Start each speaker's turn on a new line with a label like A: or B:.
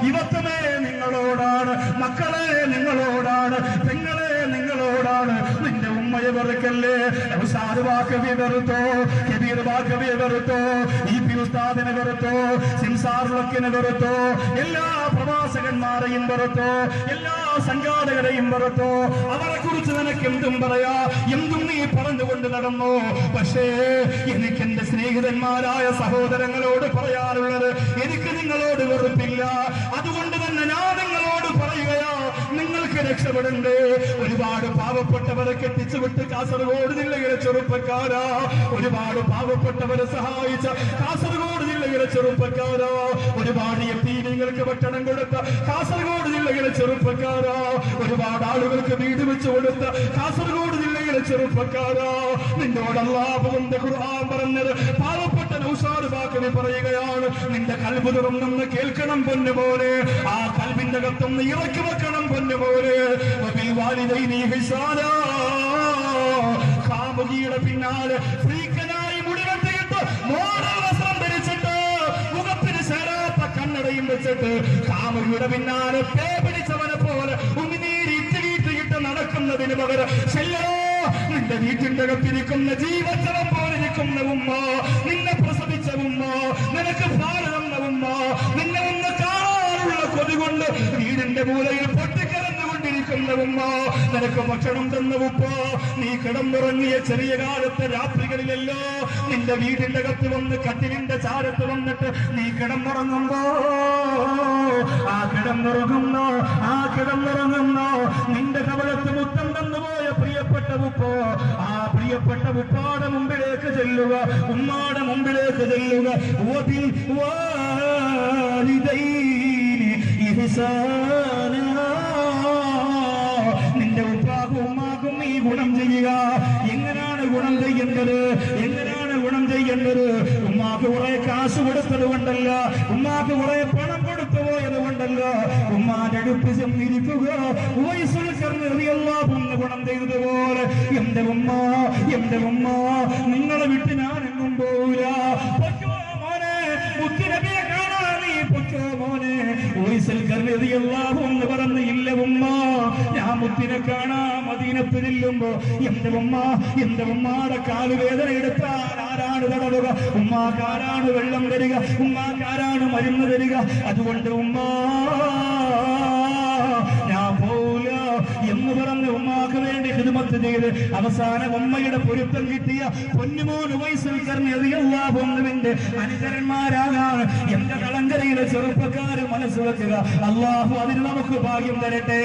A: യുവത്വമേ നിങ്ങളോടാണ്, മക്കളെ നിങ്ങളോടാണ്, പെങ്ങളെ നിങ്ങളോടാണ്. നിന്റെ ഉമ്മയെ വെറുക്കല്ലേ. വാക്കവിയെ വെറുത്തോ, കബീർ വാക്കവിയെ വെറുത്തോ, ഈ ഉസ്താദിനെ വെറുത്തോ, സിംസാറിനെ വെറുത്തോ, എല്ലാ പ്രവാസകന്മാരെയും വെറുത്തോ, എല്ലാ സംഘാടകരെയും വെറുത്തോ. അവരെ കുറിച്ച് നിനക്ക് എന്തും പറയാ, എന്തും നീ പറഞ്ഞുകൊണ്ട് നടന്നു. പക്ഷേ എനിക്ക് എന്റെ സ്നേഹിതന്മാരായ സഹോദരങ്ങളോട് പറയാനുള്ളത്, എനിക്ക് നിങ്ങളോട് വെറുപ്പില്ല. അതുകൊണ്ട് തന്നെ ഞാൻ നിങ്ങളോട് പറയുകയാ, നിങ്ങൾക്ക് രക്ഷപ്പെടണ്ടേ. ഒരുപാട് പാവപ്പെട്ടവരെ കെട്ടിച്ചുവിട്ട് കാസർഗോഡ് ജില്ലയിലെ ചെറുപ്പക്കാരാ, ഒരുപാട് പാവപ്പെട്ടവരെ സഹായിച്ച കാസർഗോഡ് ജില്ലയിലെ ചെറുപ്പക്കാരാ, ഒരുപാട് യതീമീങ്ങൾക്ക് ഭക്ഷണം കൊടുത്ത കാസർഗോഡ് ജില്ലയിലെ ചെറുപ്പക്കാരാ, ഒരുപാട് ആളുകൾക്ക് വീട് വെച്ചു കൊടുത്ത കാസർഗോഡ് ജില്ലയിലെ ചെറുപ്പക്കാരാ. നിന്നോട് അല്ലാഹുവിന്റെ ഖുർആൻ പറഞ്ഞത്, പാവപ്പെട്ട നൗഷാദ് ബാക്കവി പറയുകയാണ്, നിന്റെ കൽബ് തുറന്നൊന്ന് കേൾക്കണം പൊന്നുപോലെ, ആ കൽബിന്റെ അകത്തൊന്ന് ഇറക്കി വെക്കണം പൊന്നുപോലെ. കാമുകിയുടെ പിന്നാലെ ഫ്രീക്കനായി മുടിവെട്ടിയിട്ട്, മോഡൽ വസ്ത്രം ധരിച്ചിട്ട്, മുഖത്തിന് ചേരാത്ത കണ്ണടയും വെച്ചിട്ട്, കാമുകിയുടെ പിന്നാലെ പേ പിടിച്ചവനെ പോലെ ഉമിനീരി ഇത്തിരിയിട്ട് നടക്കുന്നതിന് പകരം ചെല്ലോ, നിന്റെ വീട്ടിന്റെ അകത്തിരിക്കുന്ന ജീവജലം പോലിരിക്കുന്ന ഉമ്മ, നിന്നെ പ്രസവിച്ച ഉമ്മ, നിനക്ക് പാല് തന്ന ഉമ്മ, നിന്നെ ഒന്ന് കാണാനുള്ള കൊതി കൊണ്ട് വീടിന്റെ മൂലയിൽ പൊട്ടിക്കരന്നുകൊണ്ടിരിക്കുന്ന ഉമ്മ, നിനക്ക് ഭക്ഷണം തന്ന ഉപ്പ, നീ കിടന്നുറങ്ങിയ ചെറിയ കാലത്തെ രാത്രികളിലല്ലോ നിന്റെ വീടിന്റെ അകത്ത് വന്ന് കട്ടിലിന്റെ ചാരത്ത് വന്നിട്ട് നീ കിടന്നുറങ്ങുമ്പോ, ആ കിടന്നുറങ്ങുന്നോ നിന്റെ കവളത്ത് മുത്തം തന്നുപോയ പ്രിയപ്പെട്ട ഉപ്പോ, ആ പ്രിയപ്പെട്ട ഉപ്പാടെ മുമ്പിലേക്ക് ചെല്ലുക, ഉമ്മാടെ മുമ്പിലേക്ക് ചെല്ലുക. നിന്റെ ഉപ്പാക്കും ഉമ്മാക്കും ഈ ഗുണം ചെയ്യുക. എങ്ങനെയാണ് ഗുണം ചെയ്യേണ്ടത്? ഉമ്മാക്ക് കുറെ കാശ് കൊടുത്തത് കൊണ്ടല്ല, ഉമ്മാക്ക് കുറെ പണം കൊടുത്തു പോയത് കൊണ്ടല്ല, ഉമ്മാന്റെ അടുത്ത് ചെന്നിരിക്കുക. ഗുണം ചെയ്തതുപോലെ എന്റെ ഉമ്മ നിങ്ങളെ വിട്ട് ഞാൻ എങ്ങും പോവില്ല. മുത്തുനബിയെ കാണാൻ നീ പൊക്കോ മോനെ. എന്ന് പറഞ്ഞ്, ഇല്ല ഉമ്മ, ഞാൻ മുത്തിനെ കാണാൻ മദീനത്ത് ചെല്ലുമ്പോ എന്റെ ഉമ്മാടെ കാലുവേദന എടുത്താൽ ആരാണ് തടവുക? ഉമ്മാക്കാരാണ് വെള്ളം തരിക, ഉമ്മാക്കാരാണ് മരുന്ന് തരിക. അതുകൊണ്ട് ഉമ്മ ഞാൻ പോവില്ല എന്ന് പറഞ്ഞ് ഉമ്മാക്ക് വേണ്ടി ഖിദ്മത്ത് ചെയ്ത് അവസാനം ഉമ്മയുടെ പൊരുത്തം കിട്ടിയ പൊന്നുമോൻ ഉവൈസുൽ ഖർനി റളിയല്ലാഹു അൻഹുവിന്റെ അനുചരന്മാരാകാൻ എന്റെ കളങ്കരയിലെ ചെറുപ്പക്കാര് മനസ്സ് വെക്കുക. അല്ലാഹു അതിന് നമുക്ക് ഭാഗ്യം തരട്ടെ.